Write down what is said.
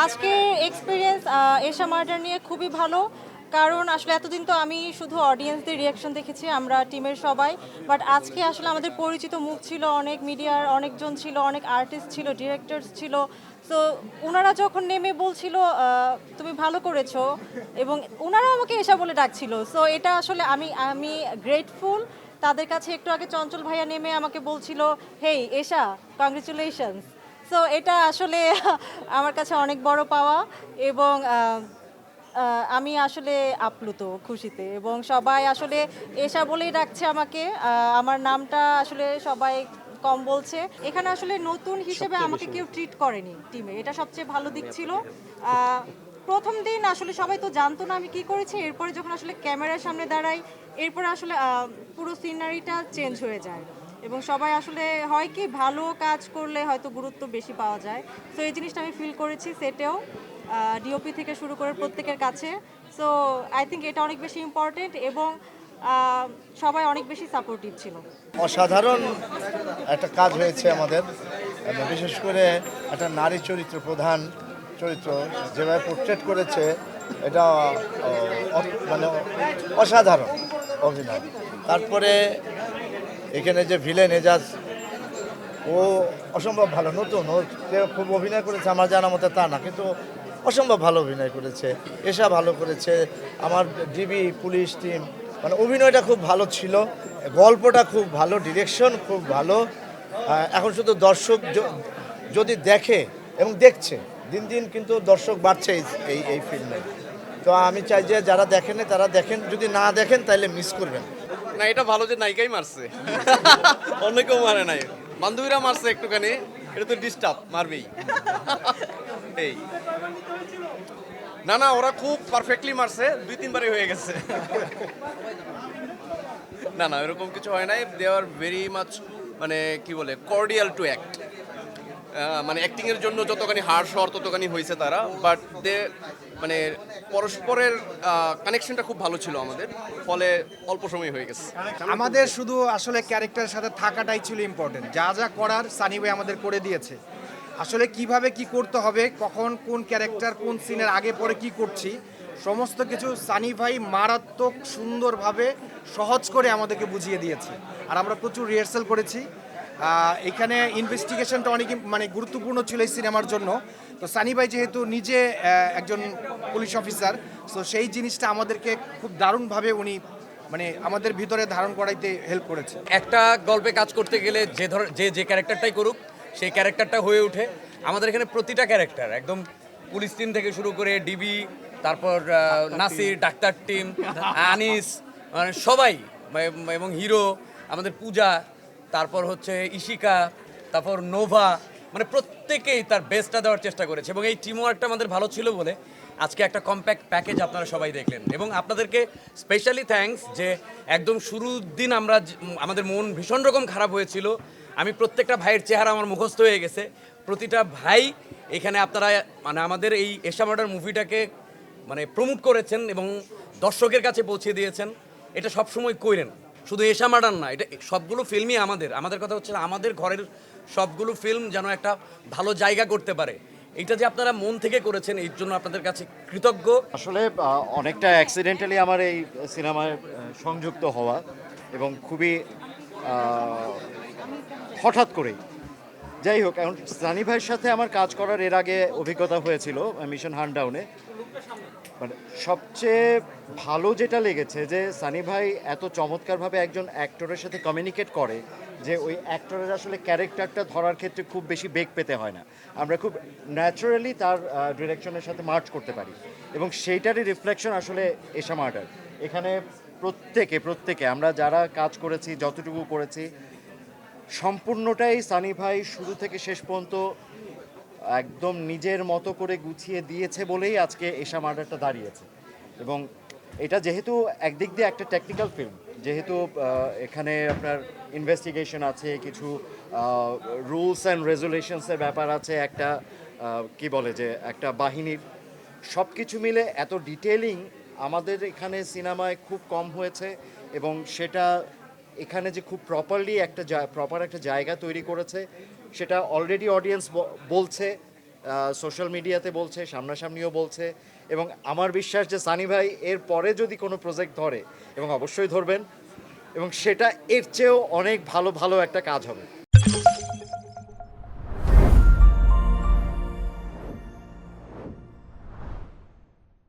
আজকে এক্সপিরিয়েন্স এশা মার্ডার নিয়ে খুবই ভালো। কারণ আসলে এতদিন তো আমি শুধু অডিয়েন্সদের রিয়াকশন দেখেছি, আমরা টিমের সবাই। বাট আজকে আসলে আমাদের পরিচিত মুখ ছিল, অনেক মিডিয়ার অনেকজন ছিল, অনেক আর্টিস্ট ছিল, ডিরেক্টরস ছিল। সো ওনারা যখন নেমে বলছিল তুমি ভালো করেছো, এবং ওনারা আমাকে এশা বলে ডাকছিল। সো এটা আসলে আমি আমি গ্রেটফুল তাদের কাছে। একটু আগে চঞ্চল ভাইয়া নেমে আমাকে বলছিল, হেই এশা, কংগ্রেচুলেশনস। সো এটা আসলে আমার কাছে অনেক বড় পাওয়া। এবং আমি আসলে আপ্লুত খুশিতে, এবং সবাই আসলে এশা বলেই ডাকছে আমাকে। আমার নামটা আসলে সবাই কম বলছে। এখানে আসলে নতুন হিসেবে আমাকে কেউ ট্রিট করেনি টিমে, এটা সবচেয়ে ভালো দিক ছিল। আহ, প্রথম দিন আসলে সবাই তো জানতো না আমি কি করেছি। এরপরে যখন আসলে ক্যামেরার সামনে দাঁড়াই, এরপরে আসলে পুরো সিনারিটা চেঞ্জ হয়ে যায়। এবং সবাই আসলে হয় কি, ভালো কাজ করলে হয়তো গুরুত্ব বেশি পাওয়া যায়। তো এই জিনিসটা আমি ফিল করেছি সেটেও, ডিওপি থেকে শুরু করে প্রত্যেকের কাছে। সো আই থিঙ্ক এটা অনেক বেশি ইম্পর্টেন্ট, এবং সবাই অনেক বেশি সাপোর্টিভ ছিল। অসাধারণ একটা কাজ হয়েছে আমাদের, এবং বিশেষ করে একটা নারী চরিত্র, প্রধান চরিত্র যেভাবে পোর্ট্রেট করেছে, এটা মানে অসাধারণ অভিনয়। তারপরে এখানে যে ভিলেন এজাজ, ও অসম্ভব ভালো, নতুন, ও যে খুব অভিনয় করেছে আমার জানা মতে তা না, কিন্তু অসম্ভব ভালো অভিনয় করেছে। এসা ভালো করেছে, আমার ডিবি পুলিশ টিম, মানে অভিনয়টা খুব ভালো ছিল, গল্পটা খুব ভালো, ডিরেকশন খুব ভালো। এখন শুধু দর্শক যদি দেখে এবং দেখছে, দিন দিন কিন্তু দর্শক বাড়ছে এই এই ফিল্মে। তো আমি চাই যে যারা দেখেন তারা দেখেন, যদি না দেখেন তাহলে মিস করবেন। না, এটা ভালো যে নায়িকাই মারছে, অন্য কেউ মারে নাই, বান্ধবীরা মারছে একটুখানি, এটা তো ডিস্টার্ব মারবেই। এই না না, ওরা খুব পারফেক্টলি মারছে, 2-3 বারই হয়ে গেছে। না না, এরকম কিছু হয় নাই। দে আর ভেরি মাচ, মানে কি বলে, কর্ডিয়াল টু অ্যাক্ট। মানে অ্যাক্টিং এর জন্য যতখানি হার্শ হওয়ার ততখানি হয়েছে তারা, বাট দে মানে পরস্পরের কানেকশনটা খুব ভালো ছিল আমাদের, ফলে অল্প সময় হয়ে গেছে। আমাদের শুধু আসলে ক্যারেক্টারের সাথে থাকাটাই ছিল ইম্পর্টেন্ট। যা যা করার সানি ভাই আমাদের করে দিয়েছে। আসলে কিভাবে কি করতে হবে, কখন কোন ক্যারেক্টার কোন সিনের আগে পরে কি করছি, সমস্ত কিছু সানি ভাই মারাত্মক সুন্দরভাবে সহজ করে আমাদেরকে বুঝিয়ে দিয়েছে। আর আমরা প্রচুর রিহার্সাল করেছি। এখানে ইনভেস্টিগেশনটা অনেক মানে গুরুত্বপূর্ণ ছিল এই সিনেমার জন্য। তো সানি ভাই যেহেতু নিজে একজন পুলিশ অফিসার, তো সেই জিনিসটা আমাদেরকে খুব দারুণভাবে উনি মানে আমাদের ভিতরে ধারণ করাইতে হেল্প করেছে। একটা গল্পে কাজ করতে গেলে যে যে ক্যারেক্টারটাই করুক, সেই ক্যারেক্টারটা হয়ে ওঠে। আমাদের এখানে প্রতিটা ক্যারেক্টার একদম, পুলিশ টিম থেকে শুরু করে ডিবি, তারপর নাসির, ডাক্তার টিম, আনিস, মানে সবাই, এবং হিরো আমাদের পূজা, তারপর হচ্ছে ইশিকা, তারপর নোভা, মানে প্রত্যেকেই তার বেস্টটা দেওয়ার চেষ্টা করেছে। এবং এই টিম ওয়ার্কটা আমাদের ভালো ছিল বলে আজকে একটা কম্প্যাক্ট প্যাকেজ আপনারা সবাই দেখলেন। এবং আপনাদেরকে স্পেশালি থ্যাঙ্কস যে একদম শুরুর দিন আমাদের মন ভীষণ রকম খারাপ হয়েছিল। আমি প্রত্যেকটা ভাইয়ের চেহারা আমার মুখস্থ হয়ে গেছে। প্রতিটা ভাই এখানে আপনারা মানে আমাদের এই এশা মার্ডার মুভিটাকে মানে প্রমোট করেছেন এবং দর্শকের কাছে পৌঁছে দিয়েছেন। এটা সবসময় কইরেন, শুধু এশা মার্ডার না, এটা সবগুলো ফিল্মই আমাদের কথা হচ্ছে আমাদের ঘরের সবগুলো ফিল্ম যেন একটা ভালো জায়গা করতে পারে। এইটা যে আপনারা মন থেকে করেছেন, এই জন্য আপনাদের কাছে কৃতজ্ঞ। আসলে অনেকটা অ্যাক্সিডেন্টালি আমার এই সিনেমায় সংযুক্ত হওয়া, এবং খুবই আহ, হঠাৎ করেই। যাই হোক, এখন সানি ভাইয়ের সাথে আমার কাজ করার এর আগে অভিজ্ঞতা হয়েছিল মিশন হান্টডাউনে। মানে সবচেয়ে ভালো যেটা লেগেছে যে সানি ভাই এত চমৎকারভাবে একজন অ্যাক্টরের সাথে কমিউনিকেট করে যে ওই অ্যাক্টরের আসলে ক্যারেক্টারটা ধরার ক্ষেত্রে খুব বেশি বেগ পেতে হয় না। আমরা খুব ন্যাচারালি তার ডিরেকশনের সাথে মার্চ করতে পারি, এবং সেইটারই রিফ্লেকশন আসলে এশা মার্ডার। এখানে প্রত্যেকে আমরা যারা কাজ করেছি, যতটুকু করেছি, সম্পূর্ণটাই সানি ভাই শুরু থেকে শেষ পর্যন্ত একদম নিজের মতো করে গুছিয়ে দিয়েছে বলেই আজকে এশা মার্ডারটা দাঁড়িয়েছে। এবং এটা যেহেতু একদিক দিয়ে একটা টেকনিক্যাল ফিল্ম, যেহেতু এখানে আপনার ইনভেস্টিগেশন আছে, কিছু রুলস অ্যান্ড রেজুলেশনসের ব্যাপার আছে, একটা কি বলে যে একটা বাহিনীর, সব কিছু মিলে এত ডিটেলিং আমাদের এখানে সিনেমায় খুব কম হয়েছে। এবং সেটা এখানে যে খুব প্রপারলি একটা প্রপার একটা জায়গা তৈরি করেছে, সেটা অলরেডি অডিয়েন্স বলছে। সোশ্যাল মিডিয়াতে বলছে, সামনাসামনিও বলছে, এবং আমার বিশ্বাস যে সানি ভাই এর পরে যদি কোনো প্রজেক্ট ধরে, এবং অবশ্যই ধরবেন, এবং সেটা এর চেয়েও অনেক ভালো ভালো একটা কাজ হবে।